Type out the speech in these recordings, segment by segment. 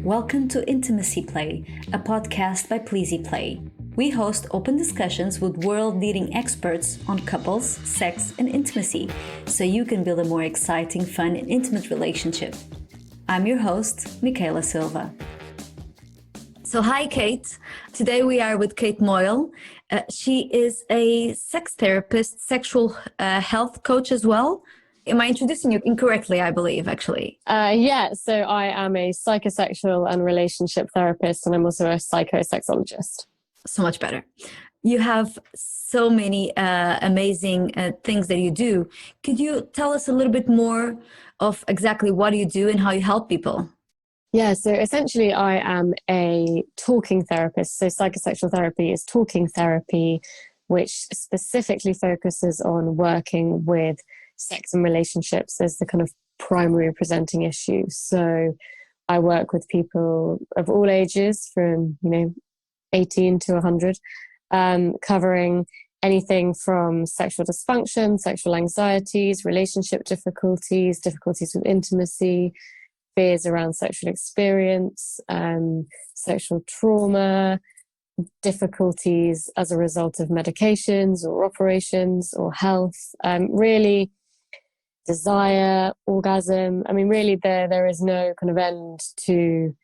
Welcome to Intimacy Play, a podcast by Pleasy Play. We host open discussions with world-leading experts on couples, sex, and intimacy, so you can build a more exciting, fun, and intimate relationship. I'm your host, Mikaela Silva. So hi, Kate. Today we are with Kate Moyle. She is a sex therapist, sexual health coach as well. Am I introducing you incorrectly, I believe, actually? So I am a psychosexual and relationship therapist, and I'm also a psychosexologist. So much better. You have so many amazing things that you do. Could you tell us a little bit more of exactly what you do and how you help people? Yeah, so essentially I am a talking therapist. So psychosexual therapy is talking therapy, which specifically focuses on working with sex and relationships as the kind of primary presenting issue. So I work with people of all ages from, 18 to 100, covering anything from sexual dysfunction, sexual anxieties, relationship difficulties with intimacy, fears around sexual experience, sexual trauma, difficulties as a result of medications or operations or health, really desire, orgasm. Really there is no kind of end to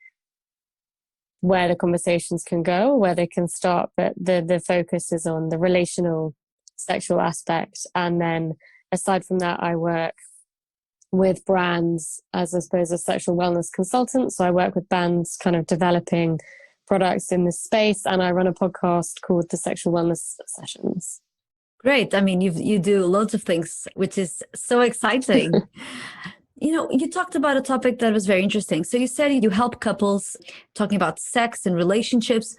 where the conversations can go, where they can start, but the focus is on the relational sexual aspect. And then aside from that, I work with brands as, I suppose, a sexual wellness consultant. So I work with brands kind of developing products in this space, and I run a podcast called the Sexual Wellness Sessions. Great. You do loads of things, which is so exciting. You talked about a topic that was very interesting. So you said you help couples talking about sex and relationships.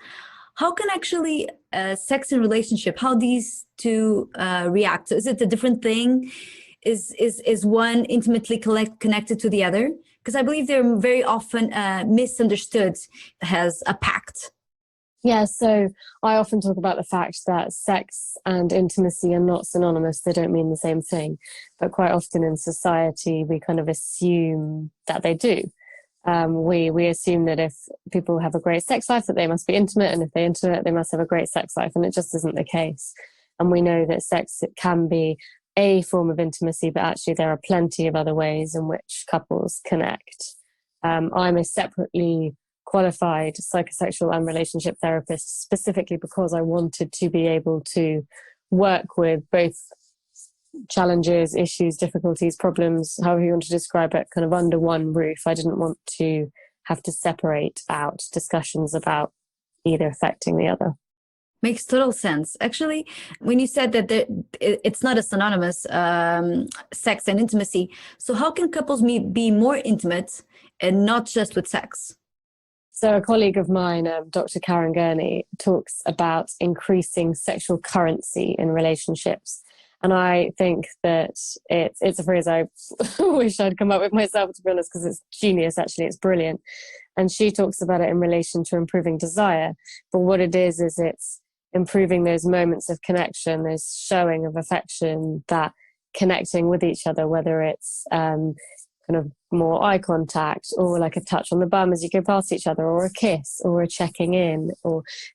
How can actually sex and relationship, how these two react? So is it a different thing? Is one intimately connected to the other? Because I believe they're very often misunderstood as a pact. Yeah, so I often talk about the fact that sex and intimacy are not synonymous. They don't mean the same thing. But quite often in society, we kind of assume that they do. We assume that if people have a great sex life, that they must be intimate. And if they're intimate, they must have a great sex life. And it just isn't the case. And we know that sex, it can be a form of intimacy, but actually there are plenty of other ways in which couples connect. I'm a separately qualified psychosexual and relationship therapist specifically because I wanted to be able to work with both challenges, issues, difficulties, problems, however you want to describe it, kind of under one roof. I didn't want to have to separate out discussions about either affecting the other. Makes total sense. Actually, when you said that it's not a synonymous sex and intimacy, so how can couples be more intimate and not just with sex? So a colleague of mine, Dr. Karen Gurney, talks about increasing sexual currency in relationships. And I think that it's a phrase I wish I'd come up with myself, to be honest, because it's genius, actually. It's brilliant. And she talks about it in relation to improving desire. But what it is it's improving those moments of connection, those showing of affection, that connecting with each other, whether it's kind of more eye contact or like a touch on the bum as you go past each other, or a kiss or a checking in.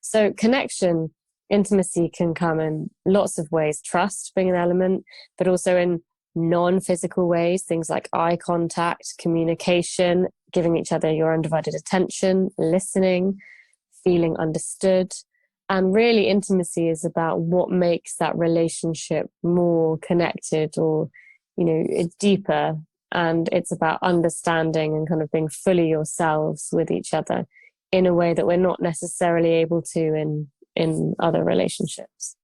So connection, intimacy can come in lots of ways, trust being an element, but also in non-physical ways, things like eye contact, communication, giving each other your undivided attention, listening, feeling understood. And really intimacy is about what makes that relationship more connected or, deeper. And it's about understanding and kind of being fully yourselves with each other in a way that we're not necessarily able to in other relationships.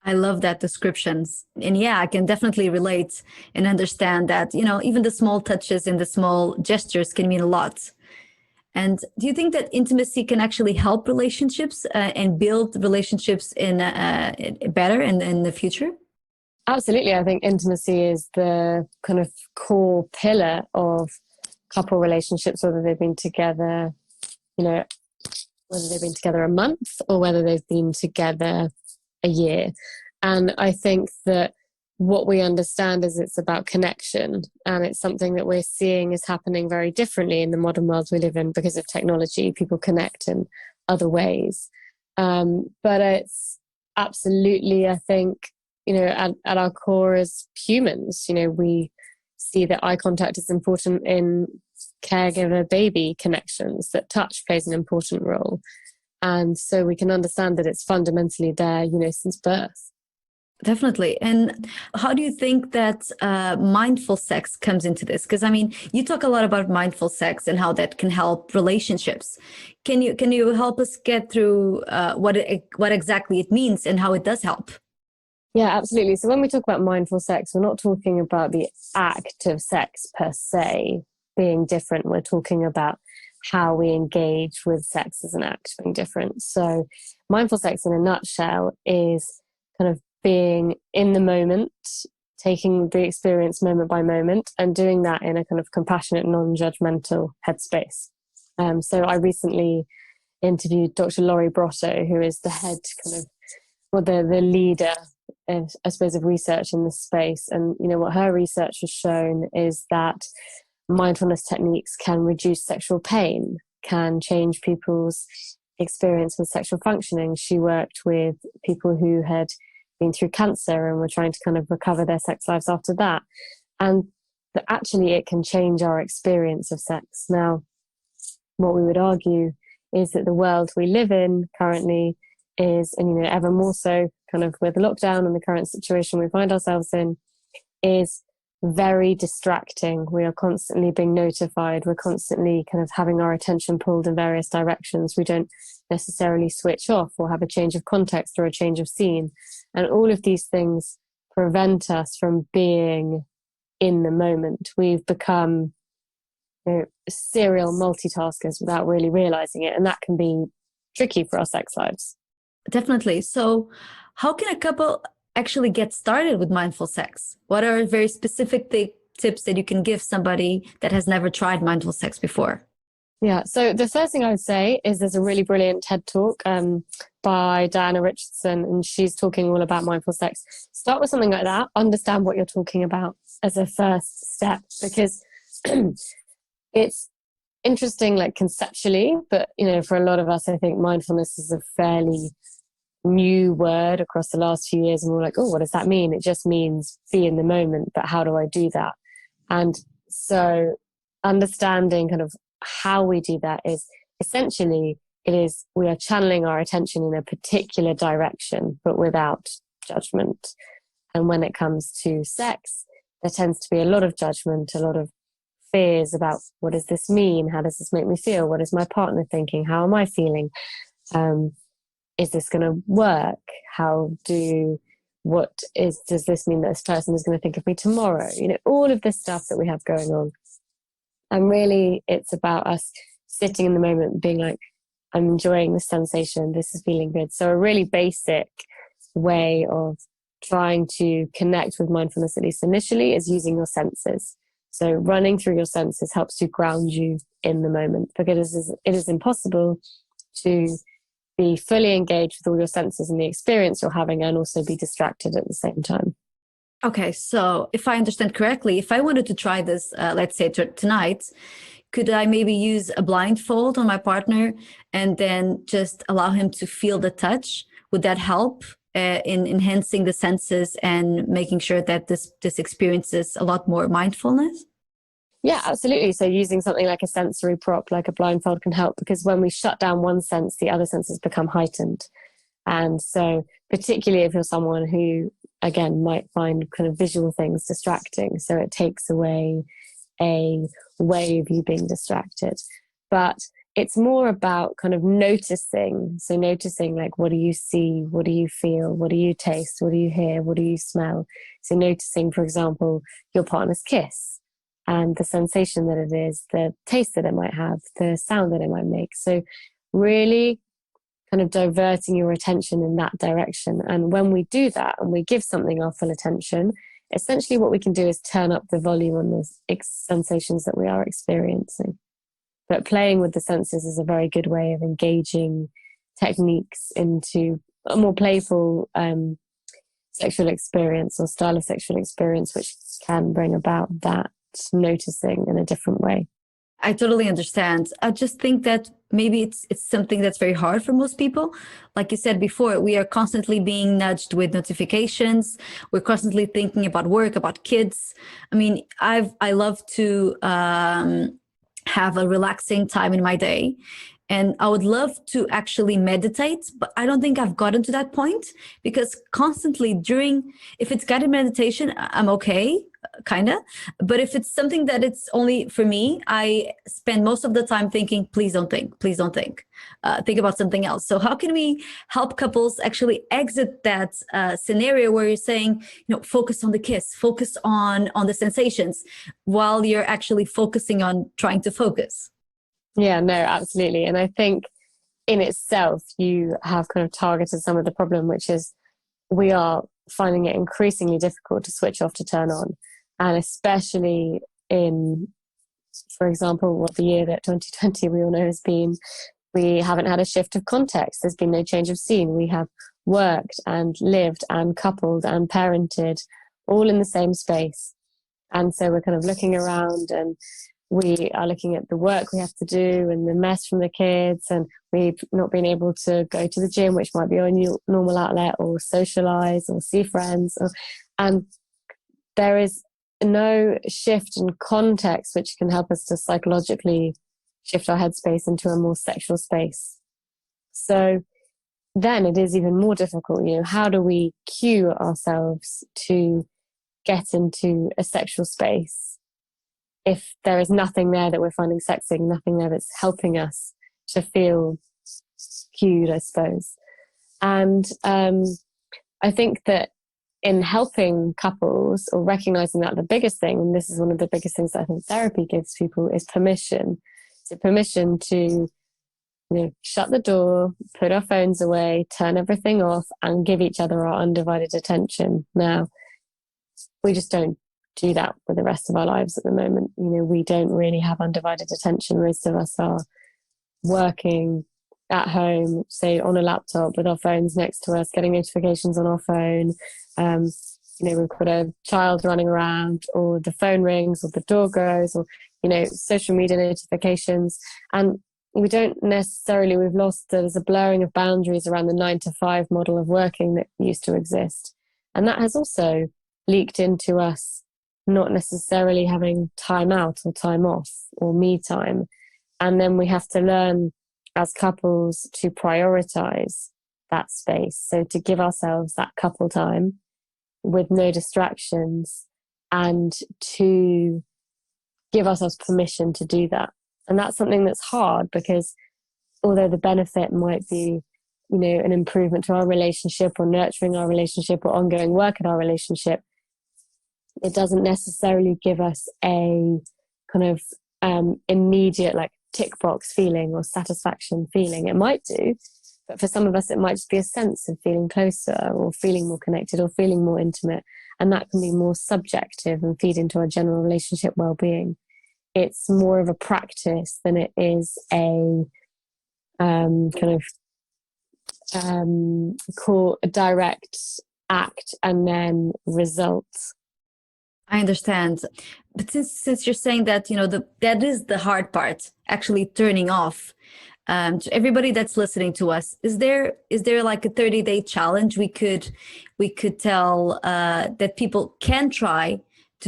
I love that descriptions. And yeah, I can definitely relate and understand that, even the small touches and the small gestures can mean a lot. And do you think that intimacy can actually help relationships and build relationships in better in the future? Absolutely. I think intimacy is the kind of core pillar of couple relationships, whether they've been together, whether they've been together a month or whether they've been together a year. And I think that what we understand is it's about connection, and it's something that we're seeing is happening very differently in the modern world we live in because of technology. People connect in other ways. But it's absolutely, I think, at our core as humans, we see that eye contact is important in caregiver baby connections, that touch plays an important role. And so we can understand that it's fundamentally there, since birth. Definitely. And how do you think that mindful sex comes into this? Because you talk a lot about mindful sex and how that can help relationships. Can you help us get through what exactly it means and how it does help? Yeah, absolutely. So when we talk about mindful sex, we're not talking about the act of sex per se being different. We're talking about how we engage with sex as an act being different. So mindful sex in a nutshell is kind of being in the moment, taking the experience moment by moment, and doing that in a kind of compassionate, non-judgmental headspace. So I recently interviewed Dr. Laurie Brotto, who is the head the leader, I suppose, of research in this space. And, what her research has shown is that mindfulness techniques can reduce sexual pain, can change people's experience with sexual functioning. She worked with people who had been through cancer and were trying to kind of recover their sex lives after that. And that actually it can change our experience of sex. Now, what we would argue is that the world we live in currently is, and ever more so kind of with lockdown and the current situation we find ourselves in, is very distracting. We are constantly being notified. We're constantly kind of having our attention pulled in various directions. We don't necessarily switch off or have a change of context or a change of scene. And all of these things prevent us from being in the moment. We've become serial multitaskers without really realizing it. And that can be tricky for our sex lives. Definitely. So how can a couple actually get started with mindful sex? What are very specific tips that you can give somebody that has never tried mindful sex before? Yeah, so the first thing I would say is there's a really brilliant TED talk by Diana Richardson, and she's talking all about mindful sex. Start with something like that, understand what you're talking about as a first step, because it's interesting, like conceptually, but for a lot of us, I think mindfulness is a fairly new word across the last few years, and we're like, oh, what does that mean? It just means be in the moment, but how do I do that? And so understanding kind of how we do that is essentially we are channeling our attention in a particular direction, but without judgment. And when it comes to sex, there tends to be a lot of judgment, a lot of fears about what does this mean? How does this make me feel? What is my partner thinking? How am I feeling? Is this going to work? Does this mean that this person is going to think of me tomorrow? All of this stuff that we have going on. And really, it's about us sitting in the moment and being like, I'm enjoying this sensation. This is feeling good. So a really basic way of trying to connect with mindfulness, at least initially, is using your senses. So running through your senses helps to ground you in the moment, because it is impossible to be fully engaged with all your senses and the experience you're having and also be distracted at the same time. Okay, so if I understand correctly, if I wanted to try this, let's say tonight, could I maybe use a blindfold on my partner and then just allow him to feel the touch? Would that help in enhancing the senses and making sure that this experiences a lot more mindfulness? Yeah, absolutely. So using something like a sensory prop, like a blindfold, can help, because when we shut down one sense, the other senses become heightened. And so particularly if you're someone who, again, might find kind of visual things distracting, so it takes away a way of you being distracted. But it's more about kind of noticing. So noticing, like, what do you see? What do you feel? What do you taste? What do you hear? What do you smell? So noticing, for example, your partner's kiss and the sensation that it is, the taste that it might have, the sound that it might make. So really kind of diverting your attention in that direction. And when we do that and we give something our full attention, essentially what we can do is turn up the volume on the sensations that we are experiencing. But playing with the senses is a very good way of engaging techniques into a more playful sexual experience or style of sexual experience, which can bring about that noticing in a different way. I totally understand. I just think that maybe it's something that's very hard for most people. Like you said before, we are constantly being nudged with notifications. We're constantly thinking about work, about kids. I mean, I love to have a relaxing time in my day. And I would love to actually meditate, but I don't think I've gotten to that point because constantly if it's guided meditation, I'm okay, kind of. But if it's something that it's only for me, I spend most of the time thinking, please don't think, please don't think. Think about something else. So how can we help couples actually exit that scenario where you're saying, focus on the kiss, focus on the sensations, while you're actually focusing on trying to focus? Yeah, no, absolutely. And I think in itself, you have kind of targeted some of the problem, which is we are finding it increasingly difficult to switch off to turn on. And especially in, for example, what the year that 2020 we all know has been, we haven't had a shift of context. There's been no change of scene. We have worked and lived and coupled and parented all in the same space. And so we're kind of looking around and we are looking at the work we have to do and the mess from the kids, and we've not been able to go to the gym, which might be our new normal outlet, or socialize or see friends. And there is no shift in context which can help us to psychologically shift our headspace into a more sexual space. So then it is even more difficult. How do we cue ourselves to get into a sexual space if there is nothing there that we're finding sexy, nothing there that's helping us to feel cued, I suppose. And I think that in helping couples, or recognizing that the biggest thing, and this is one of the biggest things that I think therapy gives people, is permission. So permission to shut the door, put our phones away, turn everything off, and give each other our undivided attention. Now, we just don't do that with the rest of our lives at the moment. We don't really have undivided attention. Most of us are working at home, say on a laptop with our phones next to us, getting notifications on our phone. We've got a child running around, or the phone rings, or the door goes, or social media notifications. And we don't necessarily, there's a blurring of boundaries around the 9-to-5 model of working that used to exist. And that has also leaked into us not necessarily having time out or time off or me time. And then we have to learn as couples to prioritize that space. So to give ourselves that couple time with no distractions, and to give ourselves permission to do that. And that's something that's hard, because although the benefit might be, an improvement to our relationship, or nurturing our relationship, or ongoing work at our relationship, it doesn't necessarily give us a kind of immediate tick box feeling or satisfaction feeling. It might do, but for some of us it might just be a sense of feeling closer, or feeling more connected, or feeling more intimate, and that can be more subjective and feed into our general relationship well-being. It's more of a practice than it is a call a direct act and then results. I understand. But since you're saying that, that is the hard part, actually turning off. To everybody that's listening to us, is there like a 30-day challenge we could tell that people can try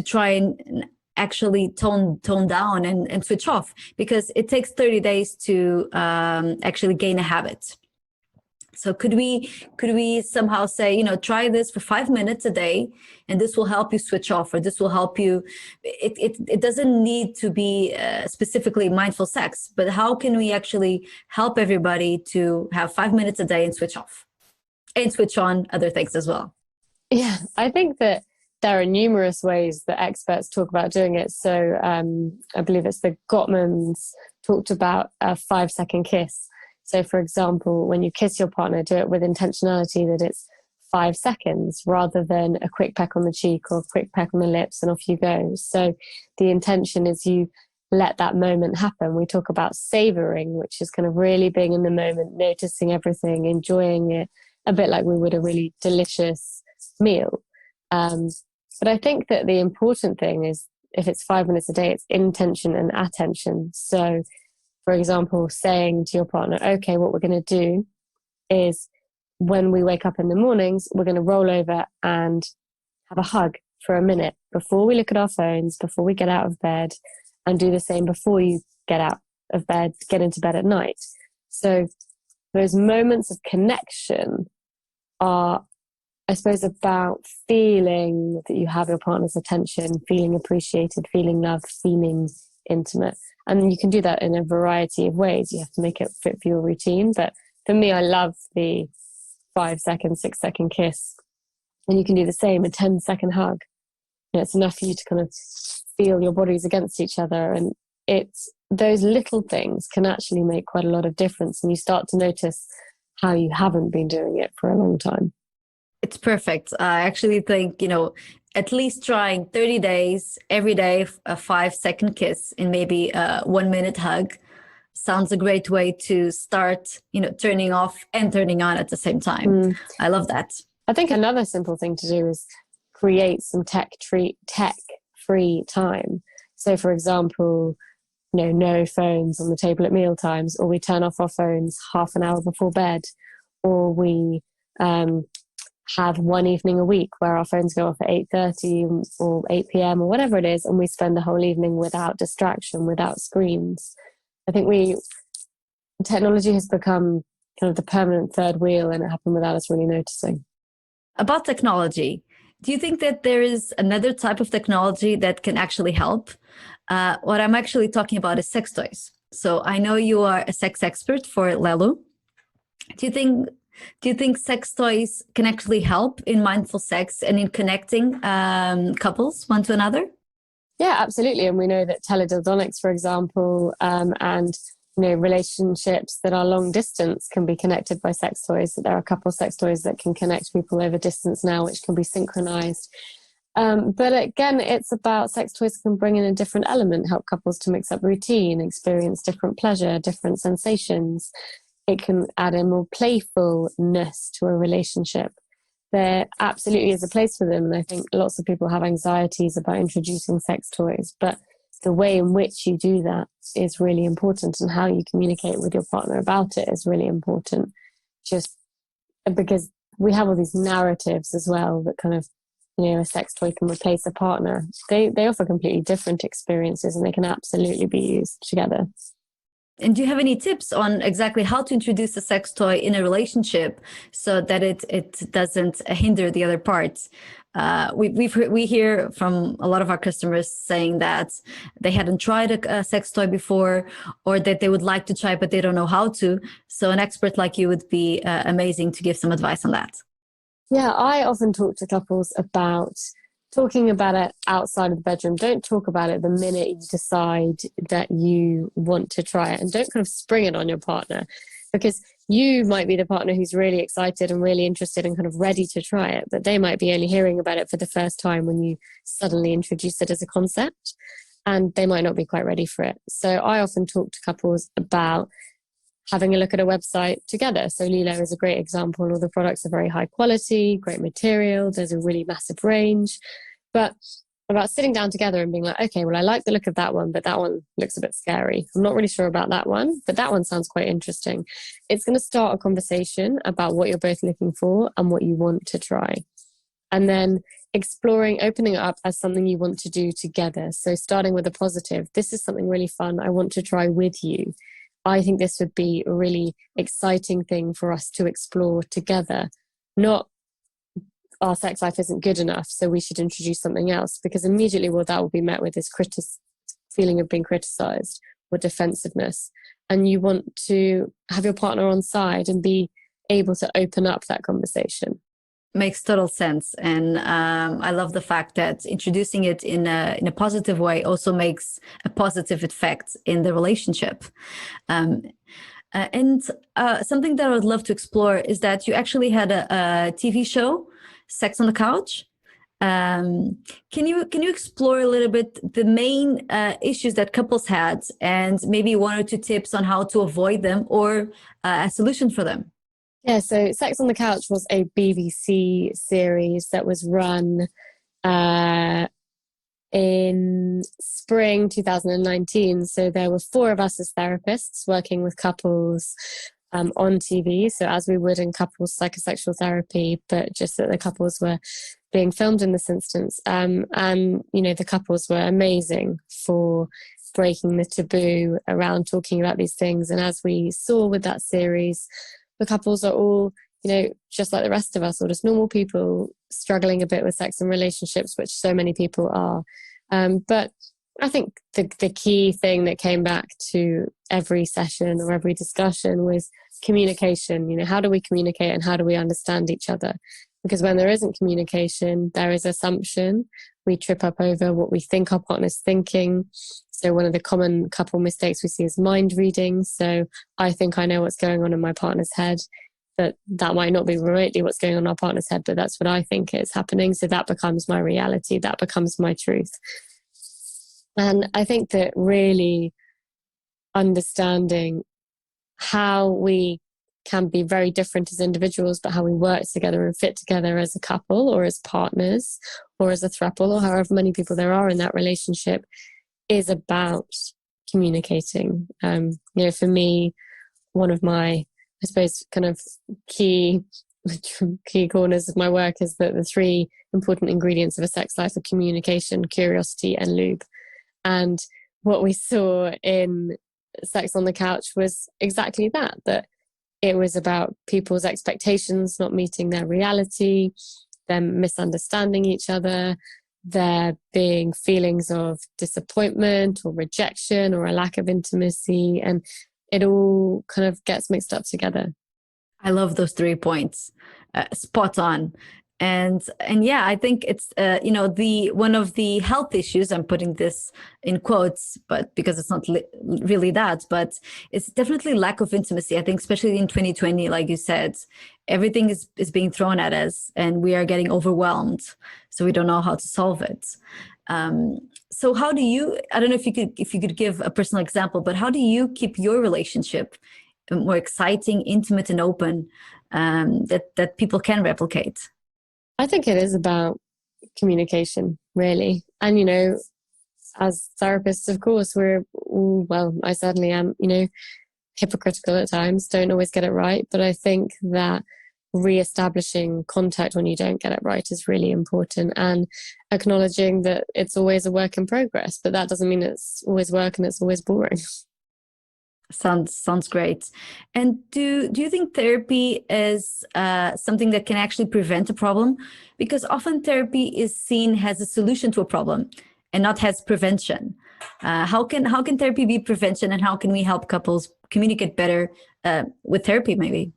and actually tone down and switch off? Because it takes 30 days to actually gain a habit. So could we somehow say, try this for 5 minutes a day, and this will help you switch off, or this will help you. It doesn't need to be specifically mindful sex, but how can we actually help everybody to have 5 minutes a day and switch off, and switch on other things as well? Yeah, I think that there are numerous ways that experts talk about doing it. So I believe it's the Gottmans talked about a 5-second kiss. So, for example, when you kiss your partner, do it with intentionality that it's 5 seconds rather than a quick peck on the cheek or a quick peck on the lips and off you go. So the intention is you let that moment happen. We talk about savoring, which is kind of really being in the moment, noticing everything, enjoying it, a bit like we would a really delicious meal. But I think that the important thing is, if it's 5 minutes a day, it's intention and attention. So, for example, saying to your partner, okay, what we're going to do is when we wake up in the mornings, we're going to roll over and have a hug for a minute before we look at our phones, before we get out of bed, and do the same before you get out of bed, get into bed at night. So those moments of connection are, I suppose, about feeling that you have your partner's attention, feeling appreciated, feeling loved, feeling intimate. And you can do that in a variety of ways. You have to make it fit for your routine. But for me, I love the 5-second, 6-second kiss. And you can do the same, a 10-second hug. It's enough for you to kind of feel your bodies against each other. And it's those little things can actually make quite a lot of difference. And you start to notice how you haven't been doing it for a long time. It's perfect. I actually think, at least trying 30 days, every day, a 5-second kiss and maybe a 1-minute hug sounds a great way to start, turning off and turning on at the same time. I love that. I think another simple thing to do is create some tech-free time. So, for example, no phones on the table at meal times, or we turn off our phones half an hour before bed, or we have one evening a week where our phones go off at 8:30 or 8 p.m. or whatever it is, and we spend the whole evening without distraction, without screens. I think technology has become kind of the permanent third wheel, and it happened without us really noticing. About technology, do you think that there is another type of technology that can actually help? What I'm actually talking about is sex toys. So I know you are a sex expert for Lelu. Do you think sex toys can actually help in mindful sex and in connecting couples one to another? Yeah, absolutely. And we know that teledildonics, for example, and relationships that are long distance can be connected by sex toys. There are a couple of sex toys that can connect people over distance now, which can be synchronized. But again, it's about sex toys can bring in a different element, help couples to mix up routine, experience different pleasure, different sensations. It can add in more playfulness to a relationship. There absolutely is a place for them. And I think lots of people have anxieties about introducing sex toys, but the way in which you do that is really important, and how you communicate with your partner about it is really important. Just because we have all these narratives as well that kind of, a sex toy can replace a partner. They offer completely different experiences, and they can absolutely be used together. And do you have any tips on exactly how to introduce a sex toy in a relationship so that it doesn't hinder the other parts? We hear from a lot of our customers saying that they hadn't tried a sex toy before, or that they would like to try but they don't know how to. So an expert like you would be amazing to give some advice on that. Yeah, I often talk to couples about talking about it outside of the bedroom. Don't talk about it the minute you decide that you want to try it, and don't kind of spring it on your partner, because you might be the partner who's really excited and really interested and kind of ready to try it, but they might be only hearing about it for the first time when you suddenly introduce it as a concept, and they might not be quite ready for it. So I often talk to couples about having a look at a website together. So Lilo is a great example. All the products are very high quality, great material. There's a really massive range. But about sitting down together and being like, okay, well, I like the look of that one, but that one looks a bit scary. I'm not really sure about that one, but that one sounds quite interesting. It's going to start a conversation about what you're both looking for and what you want to try. And then opening it up as something you want to do together. So starting with a positive, this is something really fun I want to try with you. I think this would be a really exciting thing for us to explore together. Not our sex life isn't good enough, so we should introduce something else, because immediately what that will be met with is feeling of being criticized or defensiveness. And you want to have your partner on side and be able to open up that conversation. Makes total sense. And I love the fact that introducing it in a positive way also makes a positive effect in the relationship. And something that I would love to explore is that you actually had a TV show, Sex on the Couch. Can you explore a little bit the main issues that couples had, and maybe 1 or 2 tips on how to avoid them or a solution for them? Yeah, so Sex on the Couch was a BBC series that was run uh, in spring 2019. So there were four of us as therapists working with couples on TV. So as we would in couples psychosexual therapy, but just that the couples were being filmed in this instance. And, you know, the couples were amazing for breaking the taboo around talking about these things. And as we saw with that series, the couples are all, you know, just like the rest of us, or just normal people struggling a bit with sex and relationships, which so many people are. But I think the key thing that came back to every session or every discussion was communication. You know, how do we communicate and how do we understand each other? Because when there isn't communication, there is assumption. We trip up over what we think our partner's thinking. So one of the common couple mistakes we see is mind reading. So I think I know what's going on in my partner's head, but that might not be remotely what's going on in our partner's head, but that's what I think is happening. So that becomes my reality. That becomes my truth. And I think that really understanding how we can be very different as individuals, but how we work together and fit together as a couple or as partners or as a throuple or however many people there are in that relationship is about communicating. You know, for me, one of my, I suppose, kind of key corners of my work is that the three important ingredients of a sex life are communication, curiosity, and lube. And what we saw in Sex on the Couch was exactly that it was about people's expectations not meeting their reality, them misunderstanding each other, there being feelings of disappointment or rejection or a lack of intimacy, and it all kind of gets mixed up together. I love those 3 points. Spot on. And yeah, I think it's you know, the one of the health issues, I'm putting this in quotes, but because it's not really that, but it's definitely lack of intimacy. I think especially in 2020, like you said, everything is being thrown at us and we are getting overwhelmed, so we don't know how to solve it. So how do you, I don't know if you could give a personal example, but how do you keep your relationship more exciting, intimate, and open, that people can replicate? I think it is about communication, really. And, you know, as therapists, of course, we're all, well, I certainly am, you know, hypocritical at times, don't always get it right. But I think that re-establishing contact when you don't get it right is really important, and acknowledging that it's always a work in progress, but that doesn't mean it's always work and it's always boring. Sounds great. And do you think therapy is something that can actually prevent a problem? Because often therapy is seen as a solution to a problem and not as prevention. How can therapy be prevention, and how can we help couples communicate better with therapy, maybe?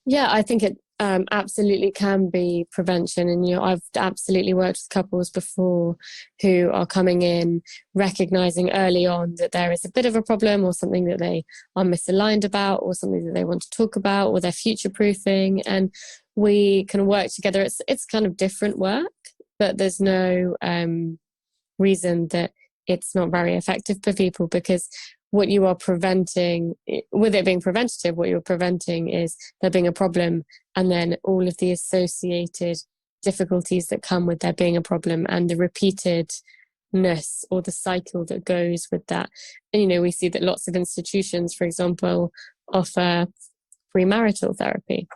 Yeah, I think it absolutely can be prevention. And, you know, I've absolutely worked with couples before who are coming in, recognizing early on that there is a bit of a problem or something that they are misaligned about or something that they want to talk about, or they're future proofing. And we can work together. It's kind of different work, but there's no reason that it's not very effective for people, because what you are preventing, with it being preventative, what you're preventing is there being a problem and then all of the associated difficulties that come with there being a problem and the repeatedness or the cycle that goes with that. And, you know, we see that lots of institutions, for example, offer premarital therapy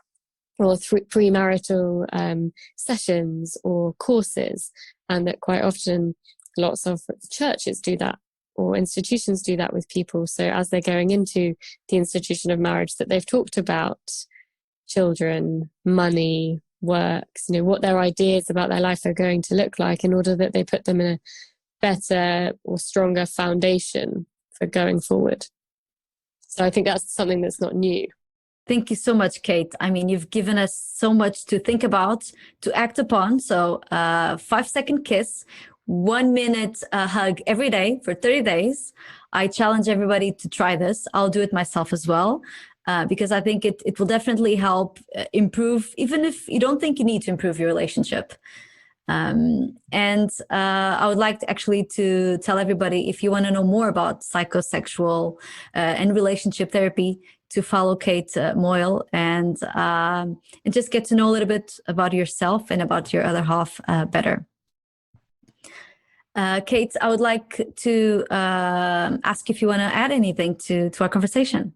or premarital sessions or courses, and that quite often lots of churches do that, or institutions do that with people. So as they're going into the institution of marriage, that they've talked about children, money, works, you know, what their ideas about their life are going to look like, in order that they put them in a better or stronger foundation for going forward. So I think that's something that's not new. Thank you so much, Kate. I mean, you've given us so much to think about, to act upon. So 5-second kiss, 1 minute hug every day for 30 days. I challenge everybody to try this. I'll do it myself as well, because I think it will definitely help improve, even if you don't think you need to improve your relationship. I would like to actually to tell everybody, if you want to know more about psychosexual and relationship therapy, to follow Kate Moyle and just get to know a little bit about yourself and about your other half better. Kate, I would like to ask if you want to add anything to our conversation.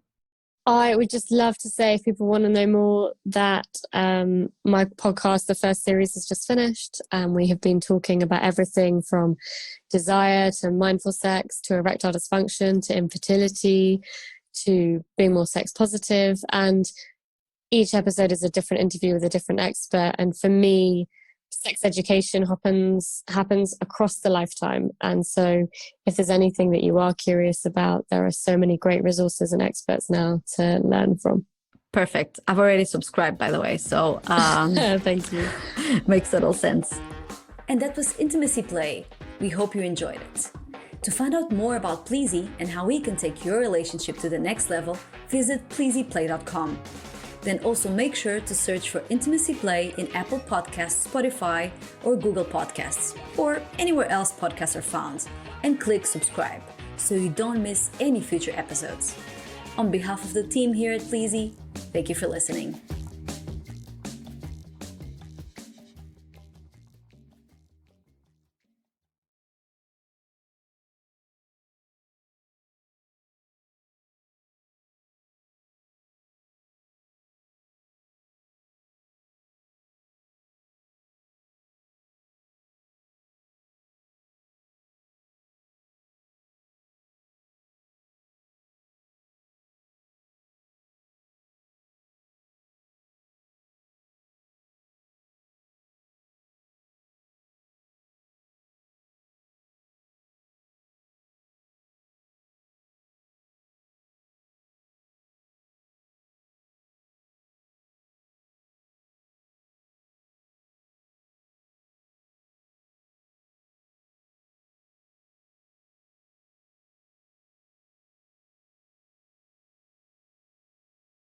I would just love to say, if people want to know more, that my podcast, the first series, is just finished. We have been talking about everything from desire to mindful sex to erectile dysfunction to infertility to being more sex positive. And each episode is a different interview with a different expert. And for me, sex education happens across the lifetime. And so if there's anything that you are curious about, there are so many great resources and experts now to learn from. Perfect. I've already subscribed, by the way. So thank you. Makes total sense. And that was Intimacy Play. We hope you enjoyed it. To find out more about Pleasy and how we can take your relationship to the next level, visit pleasyplay.com. Then also make sure to search for Intimacy Play in Apple Podcasts, Spotify, or Google Podcasts, or anywhere else podcasts are found, and click subscribe so you don't miss any future episodes. On behalf of the team here at Pleasy, thank you for listening.